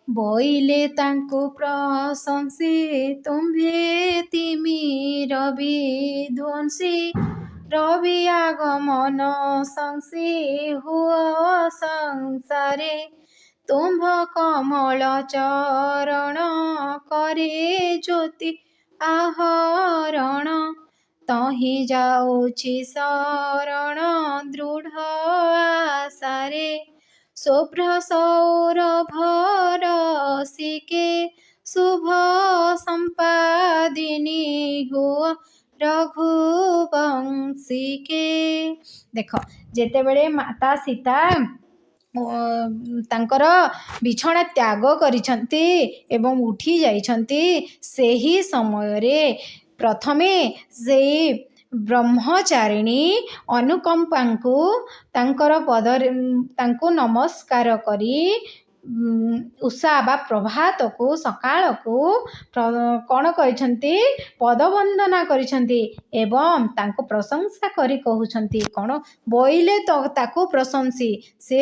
ବୋଇଲେ ତାଙ୍କୁ ପ୍ରଶଂସି ତୁମ୍ଭେ ତିମିର ବିଧ୍ୱଂସୀ ରବି ଆଗମନ ସଂସି ହୁଅ ସଂସାରେ ତୁମ୍ଭ କମଳ ଚରଣ କରେ ଜ୍ୟୋତି ଆହରଣ ତହିଁ ଯାଉଛି ଶରଣ ଦୃଢ଼ ଆଶାରେ ଶୁଭ୍ର ସୌରଭର ଶିକେ ଶୁଭ ସମ୍ପାଦିନୀ ହୁଅ ରଘୁବଂଶିକେ। ଦେଖ ଯେତେବେଳେ ମାତା ସୀତା ତାଙ୍କର ବିଛଣା ତ୍ୟାଗ କରିଛନ୍ତି ଏବଂ ଉଠି ଯାଇଛନ୍ତି, ସେହି ସମୟରେ ପ୍ରଥମେ ସେଇ ବ୍ରହ୍ମଚାରିଣୀ ଅନୁକମ୍ପାଙ୍କୁ ତାଙ୍କର ପଦରେ ତାଙ୍କୁ ନମସ୍କାର କରି ଉଷା ବା ପ୍ରଭାତକୁ ସକାଳକୁ କ'ଣ କରିଛନ୍ତି? ପଦବନ୍ଦନା କରିଛନ୍ତି ଏବଂ ତାଙ୍କୁ ପ୍ରଶଂସା କରି କହୁଛନ୍ତି କ'ଣ? ବୋଇଲେ ତାକୁ ପ୍ରଶଂସି, ସେ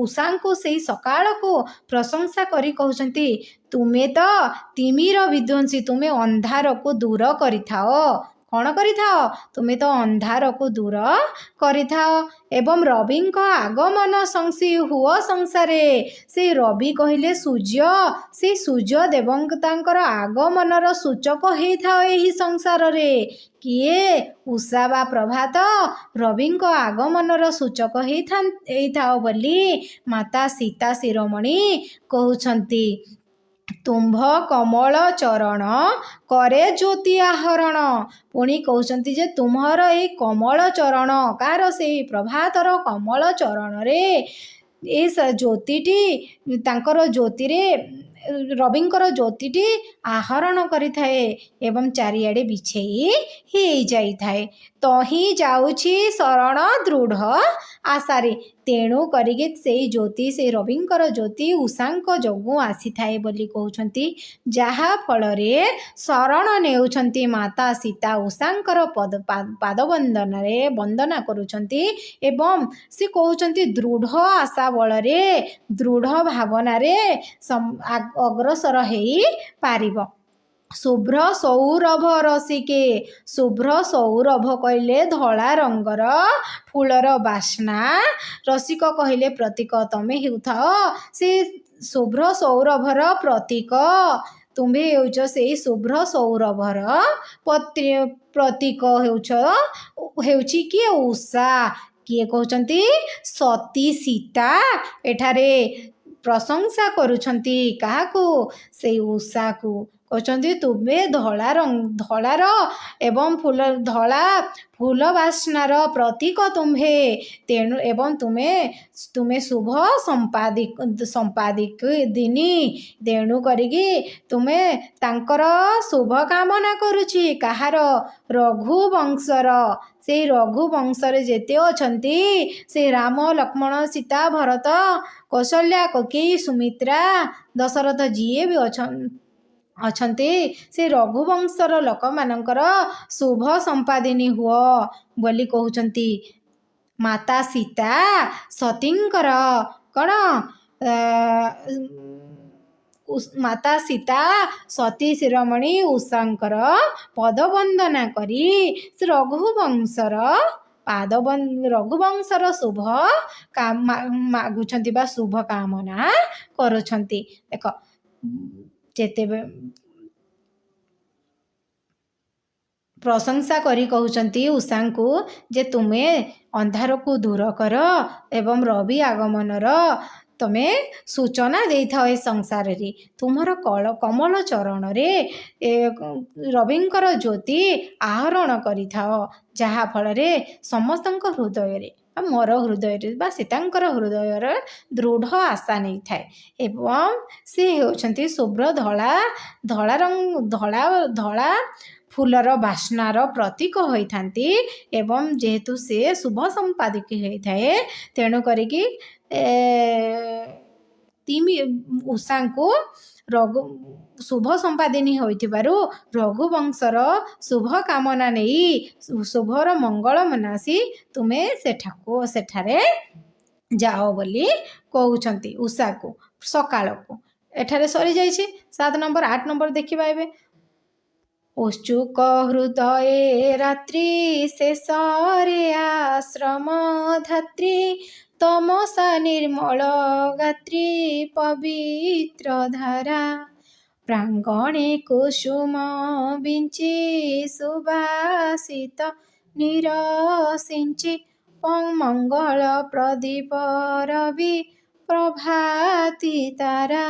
ଉଷାଙ୍କୁ ସେଇ ସକାଳକୁ ପ୍ରଶଂସା କରି କହୁଛନ୍ତି, ତୁମେ ତ ତିମିର ବିଧ୍ୱଂସୀ, ତୁମେ ଅନ୍ଧାରକୁ ଦୂର କରିଥାଅ। କ'ଣ କରିଥାଅ? ତୁମେ ତ ଅନ୍ଧାରକୁ ଦୂର କରିଥାଅ ଏବଂ ରବିଙ୍କ ଆଗମନ ସଂସି ହୁଅ ସଂସାରେ। ସେଇ ରବି କହିଲେ ସୂର୍ଯ୍ୟ, ସେଇ ସୂର୍ଯ୍ୟ ଦେବତାଙ୍କର ଆଗମନର ସୂଚକ ହେଇଥାଅ ଏହି ସଂସାରରେ। କିଏ? ଉଷା ବା ପ୍ରଭାତ ରବିଙ୍କ ଆଗମନର ସୂଚକ ହେଇଥାଅ ବୋଲି ମାତା ସୀତା ଶିରୋମଣି କହୁଛନ୍ତି। ତୁମ୍ଭ କମଳ ଚରଣ କରେ ଜ୍ୟୋତି ଆହରଣ। ପୁଣି କହୁଛନ୍ତି ଯେ ତୁମର ଏଇ କମଳ ଚରଣ, କାହାର? ସେଇ ପ୍ରଭାତର କମଳ ଚରଣରେ ଏ ଜ୍ୟୋତିଟି, ତାଙ୍କର ଜ୍ୟୋତିରେ ରବିଙ୍କର ଜ୍ୟୋତିଟି ଆହରଣ କରିଥାଏ ଏବଂ ଚାରିଆଡ଼େ ବିଛେଇ ହେଇଯାଇଥାଏ। ତହିଁ ଯାଉଛି ଶରଣ ଦୃଢ଼ ଆଶାରେ। ତେଣୁ କରିକି ସେଇ ଜ୍ୟୋତି, ସେଇ ରବିଙ୍କର ଜ୍ୟୋତି ଉଷାଙ୍କ ଯୋଗୁଁ ଆସିଥାଏ ବୋଲି କହୁଛନ୍ତି, ଯାହା ଫଳରେ ଶରଣ ନେଉଛନ୍ତି ମାତା ସୀତା ଉଷାଙ୍କର ପାଦବନ୍ଦନାରେ ବନ୍ଦନା କରୁଛନ୍ତି ଏବଂ ସେ କହୁଛନ୍ତି ଦୃଢ଼ ଆଶା ବଳରେ, ଦୃଢ଼ ଭାବନାରେ ଅଗ୍ରସର ହେଇପାରିବ। ଶୁଭ୍ର ସୌରଭ ରସିକେ। ଶୁଭ୍ର ସୌରଭ କହିଲେ ଧଳା ରଙ୍ଗର ଫୁଲର ବାସ୍ନା, ରସିକ କହିଲେ ପ୍ରତୀକ। ତମେ ହେଉଥାଅ ସେ ଶୁଭ୍ର ସୌରଭର ପ୍ରତୀକ। ତୁମ୍ଭେ ହେଉଛ ସେଇ ଶୁଭ୍ର ସୌରଭର ପ୍ରତୀକ। ହେଉଛି କିଏ? ଉଷା। କିଏ କହୁଛନ୍ତି? ସତୀ ସୀତା ଏଠାରେ ପ୍ରଶଂସା କରୁଛନ୍ତି। କାହାକୁ? ସେଇ ଉଷାକୁ। କହୁଛନ୍ତି ତୁମେ ଧଳାର ଏବଂ ଧଳା ଫୁଲ ବାସ୍ନାର ପ୍ରତୀକ ତୁମ୍ଭେ। ତେଣୁ ଏବଂ ତୁମେ ଶୁଭ ସମ୍ପାଦିନୀ। ତେଣୁ କରିକି ତୁମେ ତାଙ୍କର ଶୁଭ କାମନା କରୁଛି। କାହାର? ରଘୁବଂଶର। ସେଇ ରଘୁବଂଶରେ ଯେତେ ଅଛନ୍ତି, ସେ ରାମ ଲକ୍ଷ୍ମଣ ସୀତା ଭରତ କୌଶଲ୍ୟା କୈକେୟୀ ସୁମିତ୍ରା ଦଶରଥ ଯିଏ ବି ଅଛନ୍ତି, ସେ ରଘୁବଂଶର ଲୋକମାନଙ୍କର ଶୁଭ ସମ୍ପାଦିନୀ ହୁଅ ବୋଲି କହୁଛନ୍ତି। ମାତା ସୀତା ସତୀଙ୍କର କ'ଣ? ମାତା ସୀତା ସତୀ ଶିରୋମଣି ଉଷାଙ୍କର ପଦବନ୍ଦନା କରି ସେ ରଘୁବଂଶର ଶୁଭ ମାଗୁଛନ୍ତି ବା ଶୁଭ କାମନା କରୁଛନ୍ତି। ଦେଖ ଯେତେବେଳେ ପ୍ରଶଂସା କରି କହୁଛନ୍ତି ଉଷାଙ୍କୁ ଯେ ତୁମେ ଅନ୍ଧାରକୁ ଦୂର କର ଏବଂ ରବି ଆଗମନର ତମେ ସୂଚନା ଦେଇଥାଅ ଏ ସଂସାରରେ। ତୁମର କମଳ ଚରଣରେ ରବିଙ୍କର ଜ୍ୟୋତି ଆହରଣ କରିଥାଅ, ଯାହାଫଳରେ ସମସ୍ତଙ୍କ ହୃଦୟରେ ବା ମୋର ହୃଦୟରେ ବା ସୀତାଙ୍କର ହୃଦୟରେ ଦୃଢ଼ ଆଶା ନେଇଥାଏ ଏବଂ ସେ ହେଉଛନ୍ତି ଶୁଭ୍ର ଧଳା ଫୁଲର ବାସ୍ନାର ପ୍ରତୀକ ହୋଇଥାନ୍ତି ଏବଂ ଯେହେତୁ ସେ ଶୁଭ ସମ୍ପାଦିକ ହୋଇଥାଏ, ତେଣୁ କରିକି ଉଷାଙ୍କୁ ଶୁଭ ସମ୍ପାଦିନୀ ହୋଇଥିବାରୁ ରଘୁବଂଶର ଶୁଭ କାମନା ନେଇ ଶୁଭର ମଙ୍ଗଳ ମନାସି ତୁମେ ସେଠାରେ ଯାଅ ବୋଲି କହୁଛନ୍ତି ଉଷାକୁ ସକାଳକୁ। ଏଠାରେ ସରିଯାଇଛି। 7 ନମ୍ବର। 8 ନମ୍ବର ଦେଖିବା ଏବେ। ଉତ୍ସୁକ ହୃଦୟେ ରାତ୍ରି ଶେଷରେ ଆଶ୍ରମ ଧାତ୍ରୀ ତମସା ନିର୍ମଳ ଗାତ୍ରୀ ପବିତ୍ର ଧାରା ପ୍ରାଙ୍ଗଣେ କୁସୁମ ବିଞ୍ଚି ସୁବାସିତ ନିରସିଞ୍ଚି ମଙ୍ଗଳ ପ୍ରଦୀପ ରବି ପ୍ରଭାତି ତାରା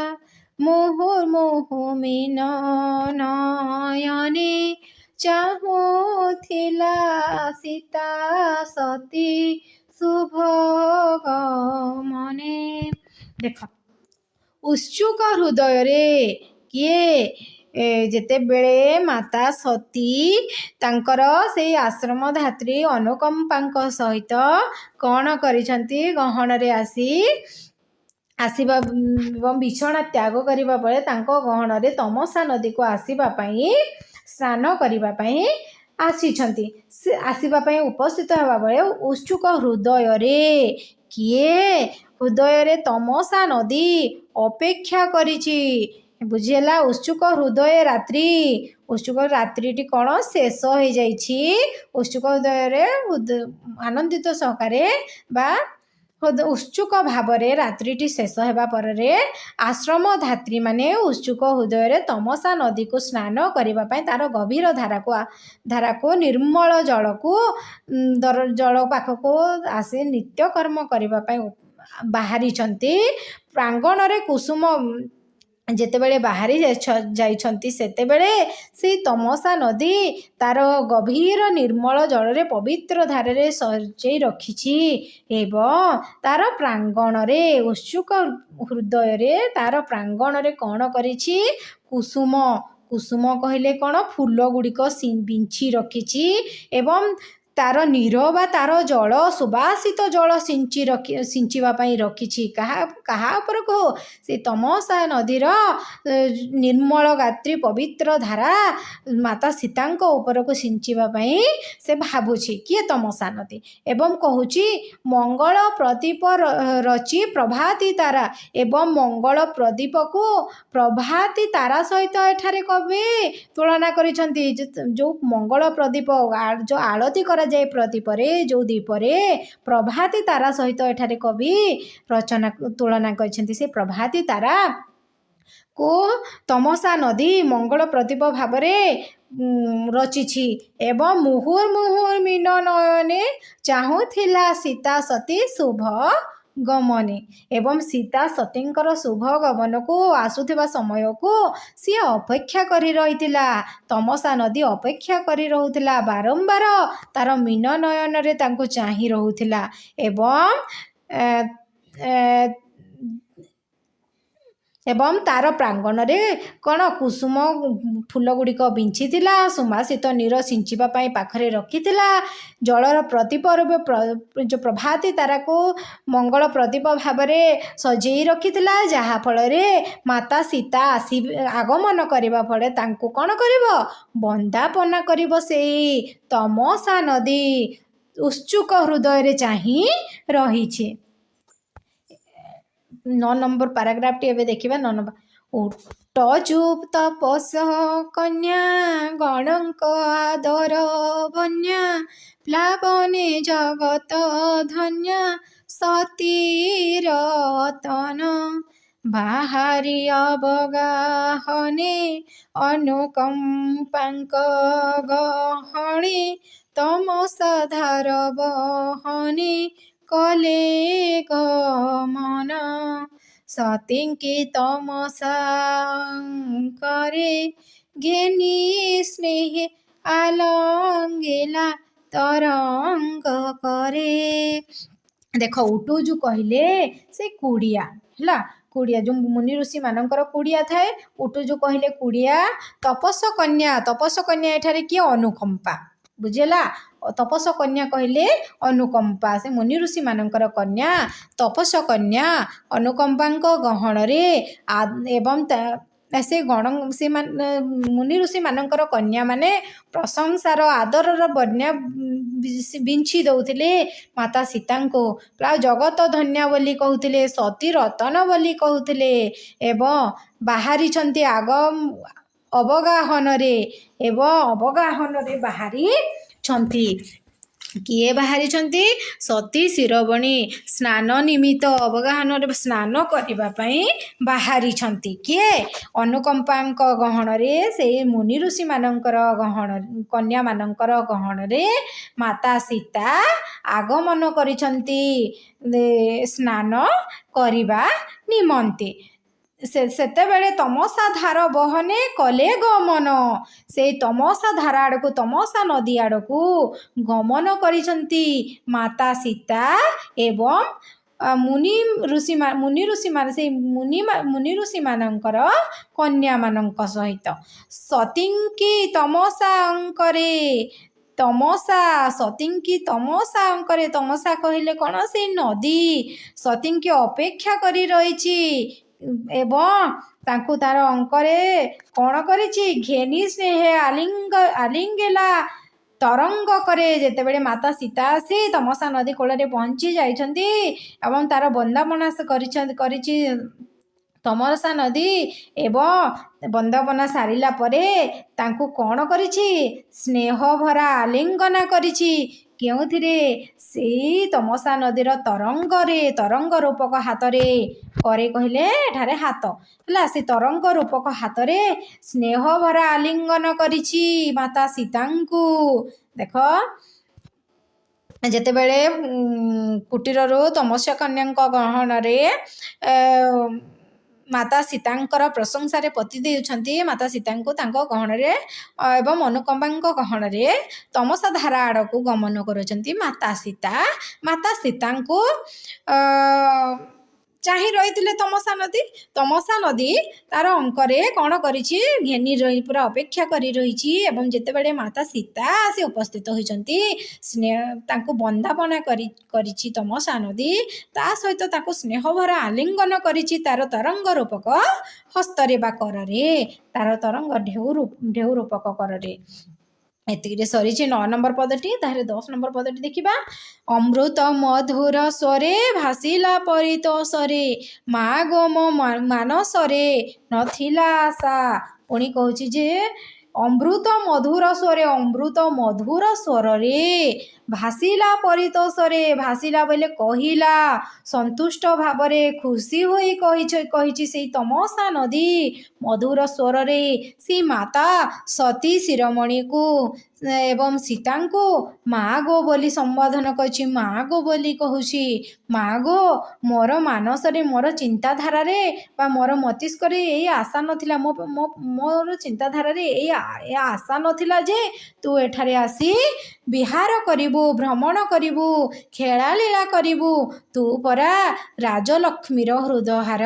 ମୁହୁର୍ମୁହୁ ମୀନ ନୟନେ ଚାହୁଁଥିଲା ସୀତା ସତୀ ଶୁଭ ଗମନେ। ଦେଖ, ଉତ୍ସୁକ ହୃଦୟରେ କିଏ ଯେତେବେଳେ ମାତା ସତୀ ତାଙ୍କର ସେଇ ଆଶ୍ରମ ଧାତ୍ରୀ ଅନୁକମ୍ପାଙ୍କ ସହିତ କ'ଣ କରିଛନ୍ତି, ଗହଣରେ ଆସିବା ଏବଂ ବିଛଣା ତ୍ୟାଗ କରିବା ପରେ ତାଙ୍କ ଗହଣରେ ତମସା ନଦୀକୁ ଆସିବା ପାଇଁ, ସ୍ନାନ କରିବା ପାଇଁ ଆସିଛନ୍ତି। ସେ ଆସିବା ପାଇଁ ଉପସ୍ଥିତ ହେବା ବେଳେ ଉତ୍ସୁକ ହୃଦୟରେ କିଏ, ହୃଦୟରେ ତମସା ନଦୀ ଅପେକ୍ଷା କରିଛି। ବୁଝିହେଲା? ଉତ୍ସୁକ ହୃଦୟ ରାତ୍ରି, ଉତ୍ସୁକ ରାତ୍ରିଟି କ'ଣ ଶେଷ ହୋଇଯାଇଛି। ଉତ୍ସୁକ ହୃଦୟରେ ଆନନ୍ଦିତ ସହକାରେ ବା ଉତ୍ସୁକ ଭାବରେ ରାତ୍ରିଟି ଶେଷ ହେବା ପରେ ଆଶ୍ରମ ଧାତ୍ରୀମାନେ ଉତ୍ସୁକ ହୃଦୟରେ ତମସା ନଦୀକୁ ସ୍ନାନ କରିବା ପାଇଁ ତାର ଗଭୀର ଧାରାକୁ ନିର୍ମଳ ଜଳ ପାଖକୁ ଆସି ନିତ୍ୟକର୍ମ କରିବା ପାଇଁ ବାହାରିଛନ୍ତି। ପ୍ରାଙ୍ଗଣରେ କୁସୁମ ଯେତେବେଳେ ବାହାରି ଯାଇଛନ୍ତି ସେତେବେଳେ ସେଇ ତମସା ନଦୀ ତାର ଗଭୀର ନିର୍ମଳ ଜଳରେ ପବିତ୍ର ଧାରାରେ ସଜେଇ ରଖିଛି ଏବଂ ତାର ପ୍ରାଙ୍ଗଣରେ, ଉତ୍ସୁକ ହୃଦୟରେ ତାର ପ୍ରାଙ୍ଗଣରେ କ'ଣ କରିଛି, କୁସୁମ କହିଲେ କ'ଣ, ଫୁଲ ଗୁଡ଼ିକ ବିଞ୍ଚି ରଖିଛି ଏବଂ ତାର ନୀର ବା ତାର ଜଳ, ସୁବାସିତ ଜଳ ସିଞ୍ଚିବା ପାଇଁ ରଖିଛି। କାହା ଉପରକୁ? ସେ ତମସା ନଦୀର ନିର୍ମଳ ଗାତ୍ରୀ ପବିତ୍ର ଧାରା ମାତା ସୀତାଙ୍କ ଉପରକୁ ସିଞ୍ଚିବା ପାଇଁ ସେ ଭାବୁଛି। କିଏ? ତମସା ନଦୀ। ଏବଂ କହୁଛି ମଙ୍ଗଳ ପ୍ରଦୀପ ରଚି ପ୍ରଭାତି ତାରା, ଏବଂ ମଙ୍ଗଳ ପ୍ରଦୀପକୁ ପ୍ରଭାତି ତାରା ସହିତ ଏଠାରେ କବି ତୁଳନା କରିଛନ୍ତି। ଯେଉଁ ମଙ୍ଗଳ ପ୍ରଦୀପ, ଯେଉଁ ଆଳତି କରାଯାଏ ପ୍ରଦୀପରେ, ଯେଉଁ ଦୀପରେ, ପ୍ରଭାତି ତାରା ସହିତ ଏଠାରେ କବି ତୁଳନା କରିଛନ୍ତି। ସେ ପ୍ରଭାତି ତାରା କୁ ତମସା ନଦୀ ମଙ୍ଗଳ ପ୍ରଦୀପ ଭାବରେ ରଚିଛି ଏବଂ ମୁହୁର୍ମୁହୁଃ ମୀନ ନୟନେ ଚାହୁଁଥିଲା ସୀତା ସତୀ ଶୁଭ ଗମନେ, ଏବଂ ସୀତା ସତୀଙ୍କର ଶୁଭ ଗମନକୁ ଆସୁଥିବା ସମୟକୁ ସିଏ ଅପେକ୍ଷା କରି ରହିଥିଲା। ତମସା ନଦୀ ଅପେକ୍ଷା କରି ରହୁଥିଲା, ବାରମ୍ବାର ତାର ମୀନ ନୟନରେ ତାଙ୍କୁ ଚାହିଁ ରହୁଥିଲା ଏବଂ ତାର ପ୍ରାଙ୍ଗଣରେ କ'ଣ କୁସୁମ ଫୁଲ ଗୁଡ଼ିକ ବିଞ୍ଚିଥିଲା, ସୁବାସିତ ନୀର ସିଞ୍ଚିବା ପାଇଁ ପାଖରେ ରଖିଥିଲା। ଜଳର ପ୍ରଦୀପ ରୂପେ ଯେଉଁ ପ୍ରଭାତି ତାରାକୁ ମଙ୍ଗଳ ପ୍ରଦୀପ ଭାବରେ ସଜେଇ ରଖିଥିଲା, ଯାହାଫଳରେ ମାତା ସୀତା ଆଗମନ କରିବା ଫଳରେ ତାଙ୍କୁ କ'ଣ କରିବ? ବନ୍ଦାପନା କରିବ ସେଇ ତମସା ନଦୀ ଉତ୍ସୁକ ହୃଦୟରେ ଚାହିଁ ରହିଛି। 9 ନମ୍ବର ପାରାଗ୍ରାଫଟି ଏବେ ଦେଖିବା। 9 ନମ୍ବର। ଉଟ ଚୁପ ତପସ କନ୍ୟା ଗଣଙ୍କ ଆଦର ବନ୍ୟା ପ୍ଲାବନେ ଜଗତ ଧନ୍ୟା ସତୀର ତନ ବାହାରି ଅବଗାହନେ ଅନୁକମ୍ପାଙ୍କ ଗହଣେ ତମସା ଧାର ବହନେ କଲେ ଗମନ ସତୀଙ୍କି ତମସାଙ୍କରେ ଘେନି ସ୍ନେହେ ଆଲଙ୍ଗିଲା ତରଙ୍ଗ କରେ। ଦେଖ, ଉଟୁଜୁ କହିଲେ ସେ କୁଡ଼ିଆ ହେଲା। କୁଡ଼ିଆ ଯେଉଁ ମୁନି ଋଷି ମାନଙ୍କର କୁଡ଼ିଆ ଥାଏ, ଉଟୁଜୁ କହିଲେ କୁଡ଼ିଆ। ତପସ କନ୍ୟା ଏଠାରେ କିଏ? ଅନୁକମ୍ପା। ବୁଝିଲା? ତପସ କନ୍ୟା କହିଲେ ଅନୁକମ୍ପା, ସେ ମୁନି ଋଷି ମାନଙ୍କର କନ୍ୟା, ତପସ କନ୍ୟା ଅନୁକମ୍ପାଙ୍କ ଗହଣରେ ଏବଂ से गण से मुनि ऋषि मानकर कन्या माने प्रशंसार आदरर बन्या बिंछी दौले माता सीता को प्राय जगत धन्या बोली कहते सती रतन बोली कहते एवं बाहरी आग अवगाहन बाहरी किए बाहरी सती शिरोमणि स्नान निमित्त अवगाहन स्नान करने बाहरी किए अनुकंपा गहन से मुनि ऋषि मानकर गहन कन्या मानकर गहन माता सीता आगमन करिसंती स्नान करने निमंते सेतेबेले तमसा धार बहने कले गमन से तमसा धार आड़क तमसा नदी आड़क गमन करिसंती माता सीता एवं मुनि ऋषि से मुनि ऋषि मानकर कन्या मानक सहित सतींकी तमसा अंकरे तमसा सतींकी तमसा अंकरे तमसा कहले कौन से नदी सतींकी अपेक्षा करी रही एवं तांकु तार अंकरे कौन करिछि घेनी स्नेह आलिंगेला तरंग करे जेतेबेले माता सीता आसी तमसा नदी कोଳରେ पहुँची जाइछन्ती एवं तार बंदापना करिछि तमसा नदी एवं बंदापना सारिला परे तांकु कौन करिछि स्नेह भरा आलिंगना करिछि केउथिरे से तमसा नदीर तरंग रूपक हाथ रे करे कहले ठारे हाथ हला से तरंग रूपक हाथ रे स्नेह भरा आलिंगन करिछि माता सीतांकु देख जेतेबेले कुटीररू तमस्या कन्या गहन रे माता सीतांकर प्रशंसा पति देउछन्ती माता सीता को गहन एवं अनुकंपा गहन तमसा धारा आड़क गमन करुछन्ती माता सीता को चाहि रही तमसा नदी तार अंकरे कौन करिछि घेनी रही पूरा अपेक्षा करी रही एवं जेतेबेले माता सीता से उपस्थित होइछन्ती स्नेह तांको बंदापना करिछि तमसा नदी ता सहित ताको स्नेह भरा आलिंगन करिछि तार तरंग रूपक हस्तरे बा कररे तार तरंग ढेउ रूपक कररे एतिरे सरी 9 नंबर पदटी तारे 10 नंबर पदटी देखिबा अमृत मधुर स्वरे भासिला परितोषरे माँ गो मो मानसरे नथिला आशा पुणी कहूछि जे अमृत मधुर स्वर रे भासिला परितोषरे भासिला बोले कहिला संतुष्ट भावरे खुशी होई कहिछि से तमसा नदी मधुर स्वर रे सी माता सती शिरोमणि को एवं सीता को माँ गो बोली संबोधन कछि माँ गो बोली कहूछि माँ गो मोर मानस रे मोर चिंताधारा रे बा मोर मस्तिष्क रे एई आशा नथिला मोर चिंताधारा रे एई आशा नथिला जे तू एठारे आसी विहार करिबू भ्रमण करिबू खेला लीला करिबू तू परा राजलक्ष्मीर हृदयहार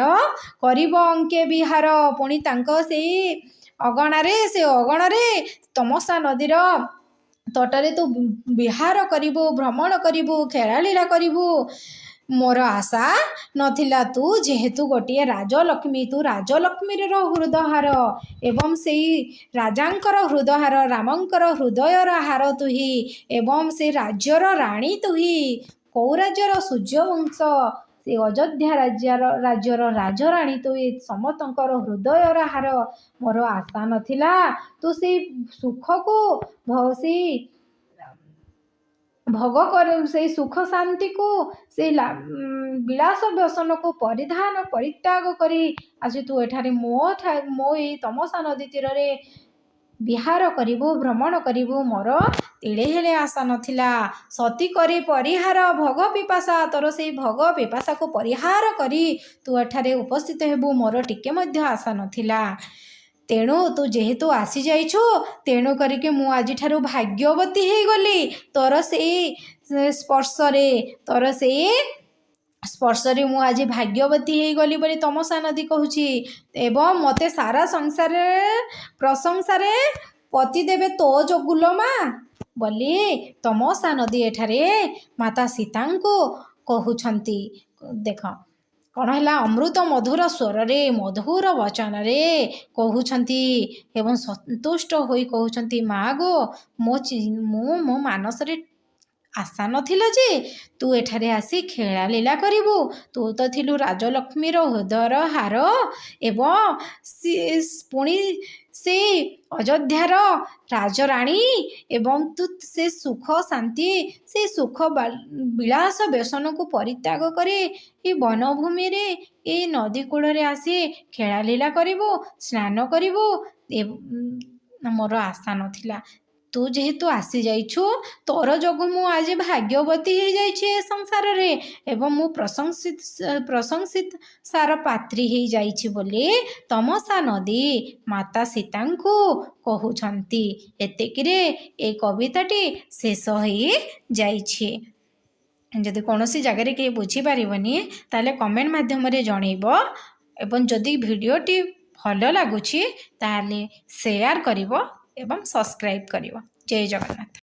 करिब अंके विहार पुणी तांको सेई अगणारे तमसा नदीर तटरे तू विहार करिबू भ्रमण करिबू खेला लीला करिबू मोर आशा नथिला तू जेहेतु गोटे राजलक्ष्मी तू राजलक्ष्मी हृदयहार एवं से राजांकर हृदयहार रामंकर हृदयर हार तुही एवं से राज्यर राणी तुही कौ राज्यर सूर्यवंश से अयोध्या राज्यर राजराणी तू समस्तंकर हृदयर हार मोर आशा नथिला तू से सुख को भोग कर से सुख शांति को से विलास व्यसन को परिधान परित्याग करी आज तू एठारे मो तमसा नदी तीर रे विहार करिबू भ्रमण करिबू मोर तिले हेले आशा नथिला सती करी परिहार भोग पिपासा तोर से भोग पिपासा को परिहार करी तू एठारे उपस्थित हेबू मोर टिके मध्य आशा नथिला तेणु तू जेहेतु आसी जाइछु तेणु करके मु आज ठारू भाग्यवती हे गली तोर से स्पर्श रे मु आज भाग्यवती हे गली बोली तमसा नदी कहूछि एवं मते सारा संसार प्रशंसा रे पति देवे तो जोगुलो माँ बोली तमसा नदी एठारे माता सीता को कहउछंती देख କ'ଣ ହେଲା ଅମୃତ ମଧୁର ସ୍ୱରରେ ମଧୁର ବଚନରେ କହୁଛନ୍ତି ଏବଂ ସନ୍ତୁଷ୍ଟ ହୋଇ କହୁଛନ୍ତି ମା ଗୋ ମୁଁ ମୋ ମାନସରେ ଆଶା ନଥିଲା ଯେ ତୁ ଏଠାରେ ଆସି ଖେଳାଲୀଳା କରିବୁ। ତୁ ତ ଥିଲୁ ରାଜଲକ୍ଷ୍ମୀର ହୃଦୟର ହାର ଏବଂ ପୁଣି ସେ ଅଯୋଧ୍ୟାର ରାଜରାଣୀ ଏବଂ ତୁ ସେ ସୁଖ ଶାନ୍ତି ସେ ସୁଖ ବିଳାସ ବ୍ୟସନକୁ ପରିତ୍ୟାଗ କରି ଏ ବନଭୂମିରେ ଏ ନଦୀ କୂଳରେ ଆସି ଖେଳାଲୀଳା କରିବୁ ସ୍ନାନ କରିବୁ ମୋର ଆଶା ନଥିଲା। ତୁ ଯେହେତୁ ଆସିଯାଇଛୁ ତୋର ଯୋଗୁଁ ମୁଁ ଆଜି ଭାଗ୍ୟବତୀ ହେଇଯାଇଛି ଏ ସଂସାରରେ ଏବଂ ମୁଁ ପ୍ରଶଂସାର ପାତ୍ରୀ ହେଇଯାଇଛି ବୋଲି ତମସା ନଦୀ ମାତା ସୀତାଙ୍କୁ କହୁଛନ୍ତି। ଏତିକିରେ ଏ କବିତାଟି ଶେଷ ହେଇଯାଇଛି। ଯଦି କୌଣସି ଜାଗାରେ କେହି ବୁଝିପାରିବନି ତାହେଲେ କମେଣ୍ଟ ମାଧ୍ୟମରେ ଜଣେଇବ ଏବଂ ଯଦି ଭିଡ଼ିଓଟି ଭଲ ଲାଗୁଛି ତାହେଲେ ସେୟାର କରିବ ଏବଂ ସବସ୍କ୍ରାଇବ୍ କରିବ। ଜୟ ଜଗନ୍ନାଥ।